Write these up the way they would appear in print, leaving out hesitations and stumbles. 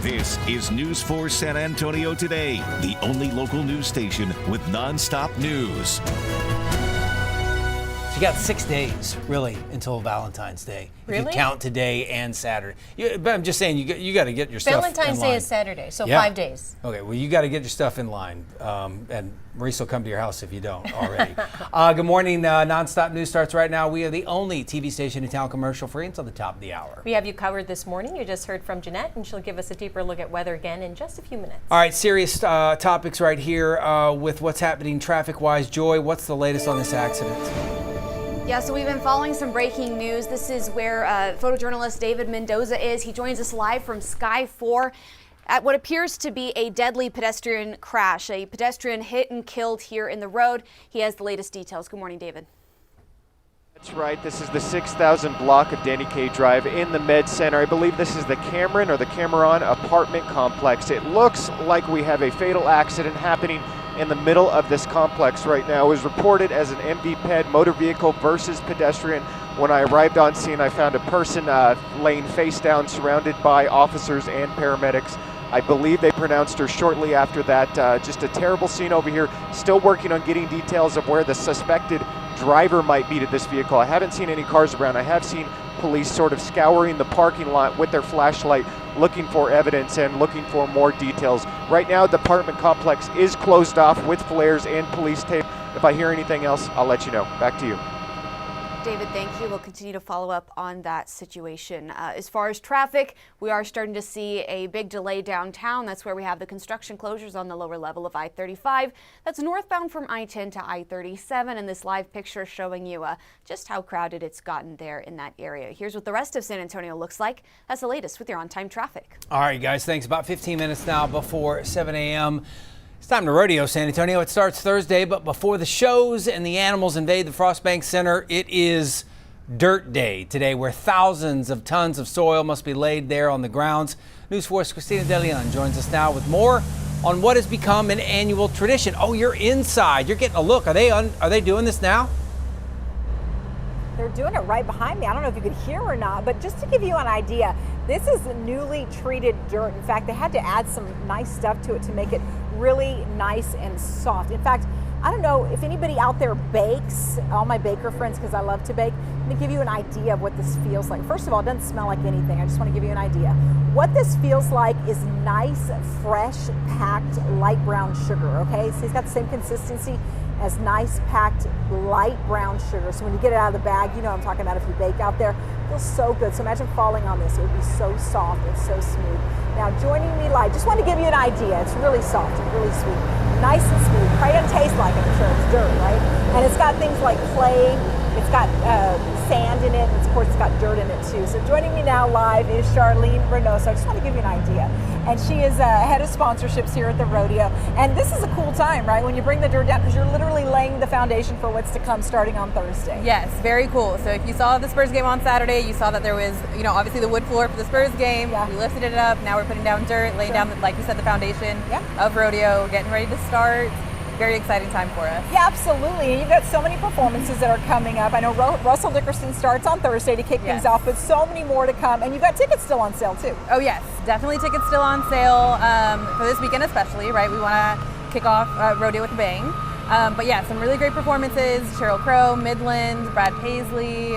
This is News 4 San Antonio Today, the only local news station with nonstop news. You got 6 days, really, until Valentine's Day. Really? If you count today and Saturday. But I'm just saying, you got to get your stuff in line. Valentine's Day is Saturday, so 5 days. Okay, well, you got to get your stuff in line. And Maurice will come to your house if you don't already. Good morning. Nonstop News starts right now. We are the only TV station in town commercial-free until the top of the hour. We have you covered this morning. You just heard from Jeannette, and she'll give us a deeper look at weather again in just a few minutes. All right, serious topics right here with what's happening traffic-wise. Joy, what's the latest on this accident? Yeah, so we've been following some breaking news. This is where photojournalist David Mendoza is. He joins us live from Sky 4 at what appears to be a deadly pedestrian crash. A pedestrian hit and killed here in the road. He has the latest details. Good morning, David. That's right. This is the 6,000 block of Danny Kaye Drive in the Med Center. I believe this is the Cameron or the Cameron apartment complex. It looks like we have a fatal accident happening in the middle of this complex right now. It was reported as an MVPED, motor vehicle versus pedestrian. When I arrived on scene, I found a person laying face down, surrounded by officers and paramedics. I believe they pronounced her shortly after that. Just a terrible scene over here. Still working on getting details of where the suspected driver might be to this vehicle. I haven't seen any cars around. I have seen police sort of scouring the parking lot with their flashlight, looking for evidence and looking for more details. Right now, the apartment complex is closed off with flares and police tape. If I hear anything else, I'll let you know. Back to you. David, thank you. We'll continue to follow up on that situation. As far as traffic, we are starting to see a big delay downtown. That's where we have the construction closures on the lower level of I-35. That's northbound from I-10 to I-37, and this live picture showing you just how crowded it's gotten there in that area. Here's what the rest of San Antonio looks like. That's the latest with your on-time traffic. All right, guys, thanks. About 15 minutes now before 7 a.m. It's time to rodeo San Antonio. It starts Thursday, but before the shows and the animals invade the Frostbank Center, it is Dirt Day today, where thousands of tons of soil must be laid there on the grounds. News 4's Christina DeLeon joins us now with more on what has become an annual tradition. Oh, you're inside. You're getting a look. Are they doing this now? They're doing it right behind me. I don't know if you could hear or not, but just to give you an idea, this is newly treated dirt. In fact, they had to add some nice stuff to it to make it really nice and soft. In fact, I don't know if anybody out there bakes, all my baker friends, because I love to bake. Let me give you an idea of what this feels like. First of all, it doesn't smell like anything. I just want to give you an idea. What this feels like is nice, fresh, packed, light brown sugar, okay? So it's got the same consistency as nice, packed, light brown sugar. So when you get it out of the bag, you know what I'm talking about if you bake out there. It feels so good. So imagine falling on this. It would be so soft and so smooth. Now, joining me live, just want to give you an idea. It's really soft and really sweet. Nice and smooth. Probably doesn't taste like it, I'm sure it's dirt, right? And it's got things like clay, it's got sand in it, and of course it's got dirt in it too. So joining me now live is Charlene Reynoso. I just want to give you an idea. And she is head of sponsorships here at the rodeo. And this is a cool time, right? When you bring the dirt down, because you're literally laying the foundation for what's to come starting on Thursday. Yes, very cool. So if you saw the Spurs game on Saturday, you saw that there was, obviously the wood floor for the Spurs game. Yeah. We lifted it up. Now we're putting down dirt, laying down, like you said, the foundation of rodeo, getting ready to start. Very exciting time for us. Yeah, absolutely. And you've got so many performances that are coming up. I know Russell Dickerson starts on Thursday to kick things off, but so many more to come. And you've got tickets still on sale too. Oh yes, definitely tickets still on sale for this weekend especially, right? We want to kick off rodeo with a bang. But yeah, some really great performances. Sheryl Crow, Midland, Brad Paisley,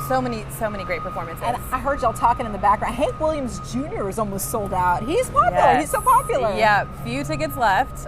so many great performances. And I heard y'all talking in the background. Hank Williams Jr. is almost sold out. He's popular. Yes. He's so popular. Yeah, few tickets left.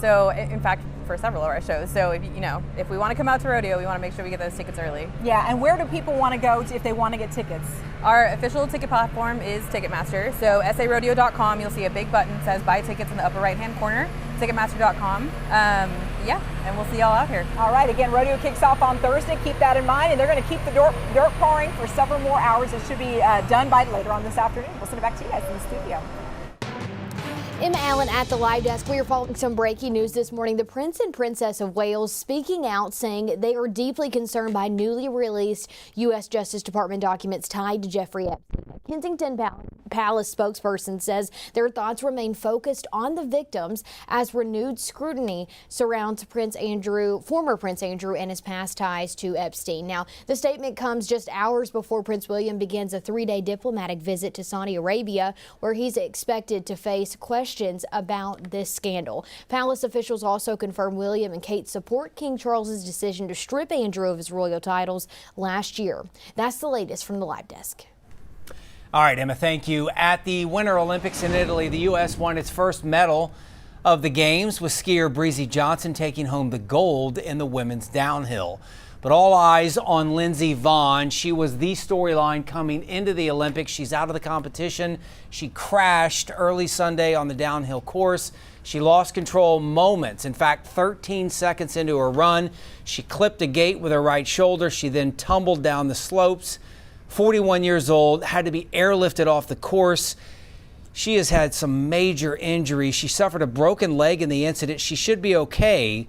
So in fact, for several of our shows. So if we want to come out to rodeo, we want to make sure we get those tickets early. Yeah, and where do people want to go if they want to get tickets? Our official ticket platform is Ticketmaster. So sarodeo.com, you'll see a big button that says buy tickets in the upper right hand corner. Ticketmaster.com. And we'll see y'all out here. All right, again, rodeo kicks off on Thursday. Keep that in mind, and they're going to keep the dirt pouring for several more hours. It should be done by later on this afternoon. We'll send it back to you guys in the studio. Emma Allen at the live desk. We are following some breaking news this morning. The Prince and Princess of Wales speaking out, saying they are deeply concerned by newly released U.S. Justice Department documents tied to Jeffrey Epstein. Kensington Palace spokesperson says their thoughts remain focused on the victims as renewed scrutiny surrounds former Prince Andrew and his past ties to Epstein. Now, the statement comes just hours before Prince William begins a 3-day diplomatic visit to Saudi Arabia, where he's expected to face questions about this scandal. Palace officials also confirmed William and Kate support King Charles's decision to strip Andrew of his royal titles last year. That's the latest from the live desk. All right, Emma, thank you. At the Winter Olympics in Italy, the U.S. won its first medal of the Games, with skier Breezy Johnson taking home the gold in the women's downhill. But all eyes on Lindsey Vonn. She was the storyline coming into the Olympics. She's out of the competition. She crashed early Sunday on the downhill course. She lost control moments. In fact, 13 seconds into her run, she clipped a gate with her right shoulder. She then tumbled down the slopes. 41 years old, had to be airlifted off the course. She has had some major injuries. She suffered a broken leg in the incident. She should be okay,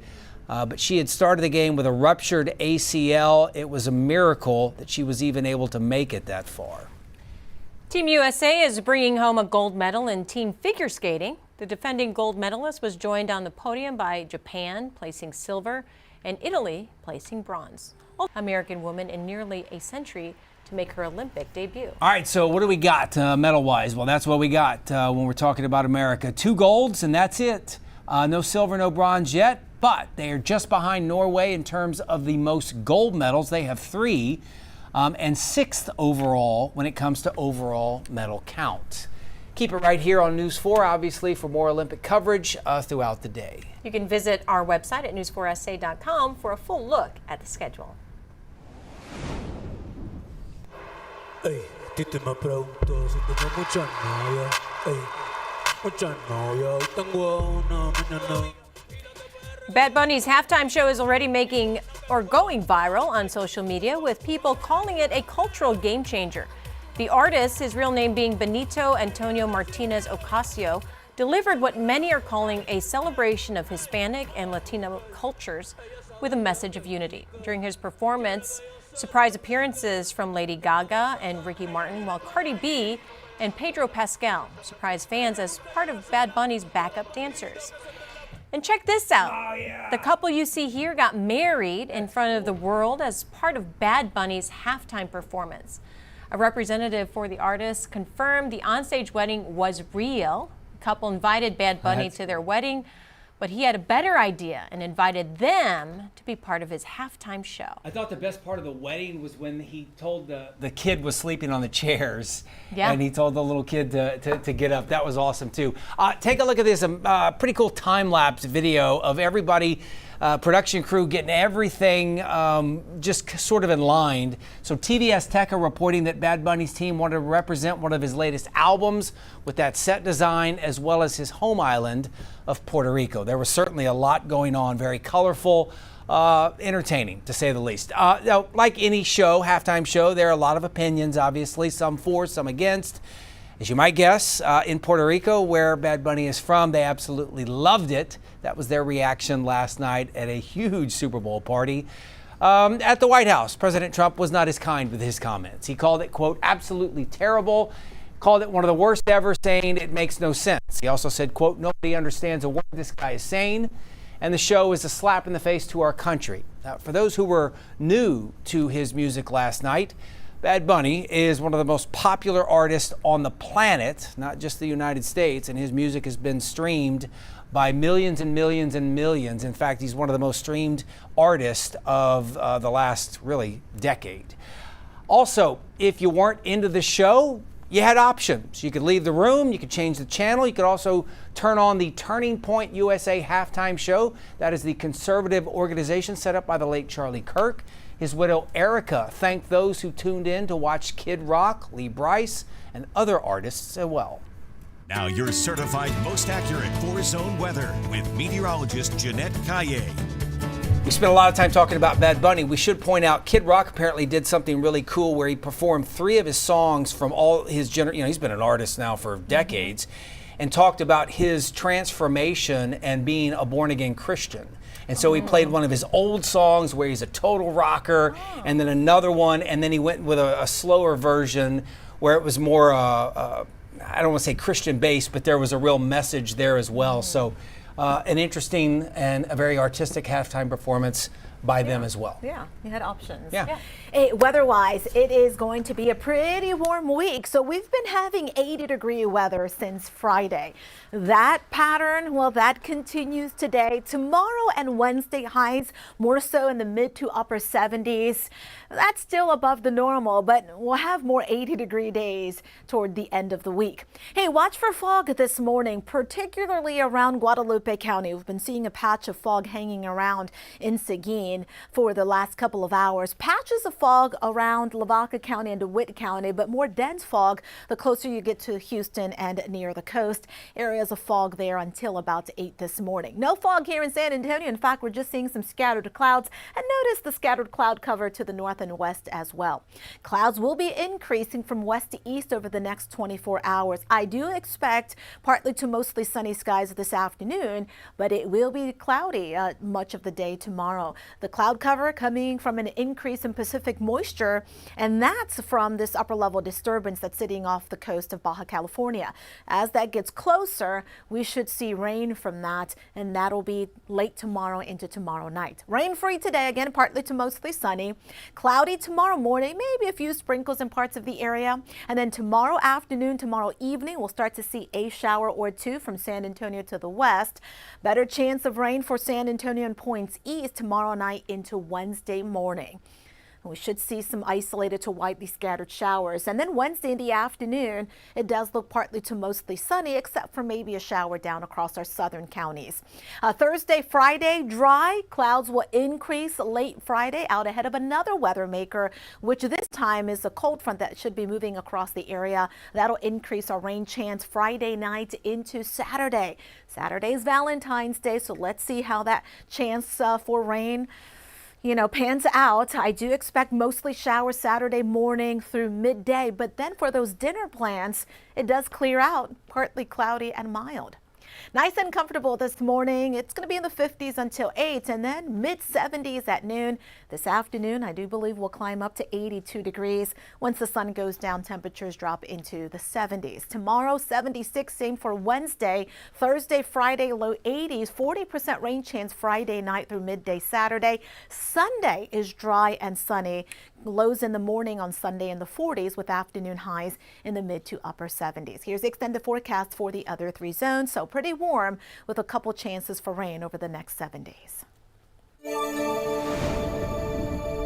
but she had started the game with a ruptured ACL. It was a miracle that she was even able to make it that far. Team USA is bringing home a gold medal in team figure skating. The defending gold medalist was joined on the podium by Japan, placing silver, and Italy, placing bronze. American woman in nearly a century to make her Olympic debut. All right, so what do we got medal-wise? Well, that's what we got when we're talking about America. 2 golds, and that's it. No silver, no bronze yet, but they are just behind Norway in terms of the most gold medals. They have 3, and 6th overall when it comes to overall medal count. Keep it right here on News 4, obviously, for more Olympic coverage throughout the day. You can visit our website at news4sa.com for a full look at the schedule. Ehi, dite ma pronto, se te mucha noia. Ehi, mucha noia, tengo una mañana. Bad Bunny's halftime show is already going viral on social media, with people calling it a cultural game changer. The artist, his real name being Benito Antonio Martinez Ocasio, delivered what many are calling a celebration of Hispanic and Latino cultures with a message of unity. During his performance, surprise appearances from Lady Gaga and Ricky Martin, while Cardi B and Pedro Pascal surprised fans as part of Bad Bunny's backup dancers. And check this out. Oh, yeah. The couple you see here got married in front of the world as part of Bad Bunny's halftime performance. A representative for the artist confirmed the onstage wedding was real. The couple invited Bad Bunny to their wedding, but he had a better idea and invited them to be part of his halftime show. I thought the best part of the wedding was when he told the kid was sleeping on the chairs. Yeah. And he told the little kid to get up. That was awesome, too. Take a look at this pretty cool time-lapse video of everybody, production crew, getting everything just sort of in line. So TVS Tech are reporting that Bad Bunny's team wanted to represent one of his latest albums with that set design, as well as his home island of Puerto Rico. There was certainly a lot going on, very colorful, entertaining, to say the least. Now, like any show, halftime show, there are a lot of opinions, obviously, some for, some against. As you might guess, in Puerto Rico, where Bad Bunny is from, they absolutely loved it. That was their reaction last night at a huge Super Bowl party. At the White House, President Trump was not as kind with his comments. He called it, quote, absolutely terrible, called it one of the worst ever, saying it makes no sense. He also said, quote, nobody understands a word this guy is saying, and the show is a slap in the face to our country. Now, for those who were new to his music last night, Bad Bunny is one of the most popular artists on the planet, not just the United States, and his music has been streamed by millions and millions and millions. In fact, he's one of the most streamed artists of the last, really, decade. Also, if you weren't into the show, you had options. You could leave the room, you could change the channel, you could also turn on the Turning Point USA halftime show. That is the conservative organization set up by the late Charlie Kirk. His widow Erica thanked those who tuned in to watch Kid Rock, Lee Brice, and other artists as well. Now your certified most accurate 4-zone weather with meteorologist Jeannette. We spent a lot of time talking about Bad Bunny. We should point out Kid Rock apparently did something really cool where he performed 3 of his songs from all his he's been an artist now for decades. and talked about his transformation and being a born-again Christian. And so he played one of his old songs where he's a total rocker, and then another one, and then he went with a slower version where it was more, I don't want to say Christian-based, but there was a real message there as well. So an interesting and a very artistic halftime performance by them as well. Yeah, you had options. Yeah. Hey, weather-wise, it is going to be a pretty warm week. So we've been having 80-degree weather since Friday. That pattern, well, that continues today. Tomorrow and Wednesday highs more so in the mid to upper 70s. That's still above the normal, but we'll have more 80-degree days toward the end of the week. Hey, watch for fog this morning, particularly around Guadalupe County. We've been seeing a patch of fog hanging around in Seguin for the last couple of hours. Patches of fog around Lavaca County and DeWitt County, but more dense fog the closer you get to Houston and near the coast. Areas of fog there until about 8 this morning. No fog here in San Antonio. In fact, we're just seeing some scattered clouds, and notice the scattered cloud cover to the north and west as well. Clouds will be increasing from west to east over the next 24 hours. I do expect partly to mostly sunny skies this afternoon, but it will be cloudy much of the day tomorrow. The cloud cover coming from an increase in Pacific moisture, and that's from this upper level disturbance that's sitting off the coast of Baja California. As that gets closer, we should see rain from that, and that'll be late tomorrow into tomorrow night. Rain free today, again, partly to mostly sunny. Cloudy tomorrow morning, maybe a few sprinkles in parts of the area. And then tomorrow afternoon, tomorrow evening, we'll start to see a shower or two from San Antonio to the west. Better chance of rain for San Antonio and points east tomorrow night into Wednesday morning. We should see some isolated to widely scattered showers. And then Wednesday in the afternoon, it does look partly to mostly sunny, except for maybe a shower down across our southern counties. Thursday, Friday, dry. Clouds will increase late Friday out ahead of another weather maker, which this time is a cold front that should be moving across the area. That'll increase our rain chance Friday night into Saturday. Saturday is Valentine's Day, so let's see how that chance for rain pans out. I do expect mostly showers Saturday morning through midday, but then for those dinner plans, it does clear out, partly cloudy and mild. Nice and comfortable this morning. It's going to be in the 50s until 8 and then mid 70s at noon. This afternoon, I do believe we'll climb up to 82 degrees. Once the sun goes down, temperatures drop into the 70s. Tomorrow, 76, same for Wednesday. Thursday, Friday, low 80s, 40% rain chance Friday night through midday Saturday. Sunday is dry and sunny. Lows in the morning on Sunday in the 40s with afternoon highs in the mid to upper 70s. Here's the extended forecast for the other three zones. So pretty warm with a couple chances for rain over the next 7 days.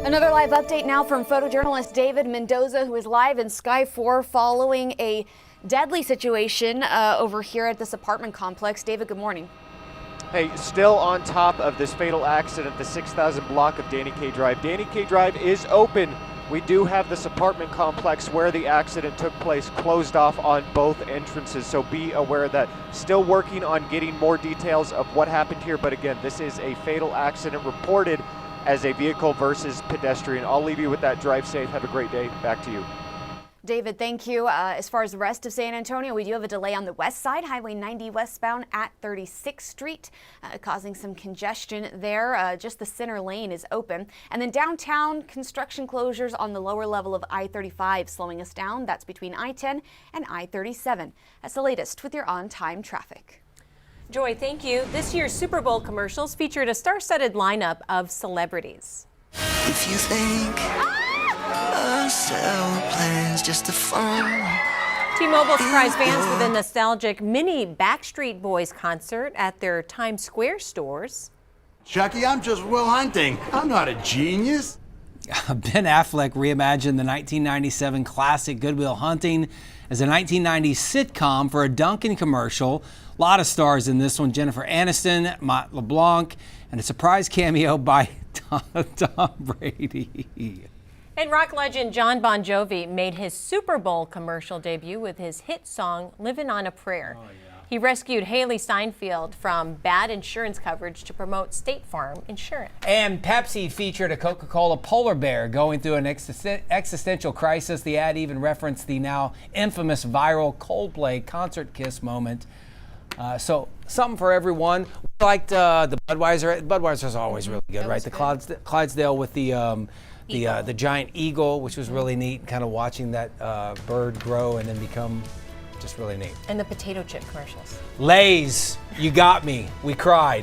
Another live update now from photojournalist David Mendoza, who is live in Sky 4 following a deadly situation over here at this apartment complex. David, good morning. Hey, still on top of this fatal accident, the 6000 block of Danny K Drive. Danny K Drive is open. We do have this apartment complex where the accident took place closed off on both entrances, so be aware of that. Still working on getting more details of what happened here, but again, this is a fatal accident reported as a vehicle versus pedestrian. I'll leave you with that. Drive safe. Have a great day. Back to you. David, thank you. As far as the rest of San Antonio, we do have a delay on the west side, Highway 90 westbound at 36th Street, causing some congestion there. Just the center lane is open. And then downtown, construction closures on the lower level of I-35 slowing us down. That's between I-10 and I-37. That's the latest with your on-time traffic. Joy, thank you. This year's Super Bowl commercials featured a star-studded lineup of celebrities. If you think plans just to fun. T-Mobile surprised fans with a nostalgic mini Backstreet Boys concert at their Times Square stores. Chucky, I'm just Will Hunting. I'm not a genius. Ben Affleck reimagined the 1997 classic Good Will Hunting as a 1990s sitcom for a Dunkin' commercial. A lot of stars in this one: Jennifer Aniston, Matt LeBlanc, and a surprise cameo by Tom Brady. And rock legend John Bon Jovi made his Super Bowl commercial debut with his hit song, Livin' on a Prayer. He rescued Haley Steinfeld from bad insurance coverage to promote State Farm insurance. And Pepsi featured a Coca-Cola polar bear going through an existential crisis. The ad even referenced the now infamous viral Coldplay concert kiss moment. So something for everyone. We liked the Budweiser. Budweiser's always really good, right? The Clydesdale with the giant eagle, which was really neat. Kind of watching that bird grow and then become just really neat. And the potato chip commercials. Lay's, you got me. We cried.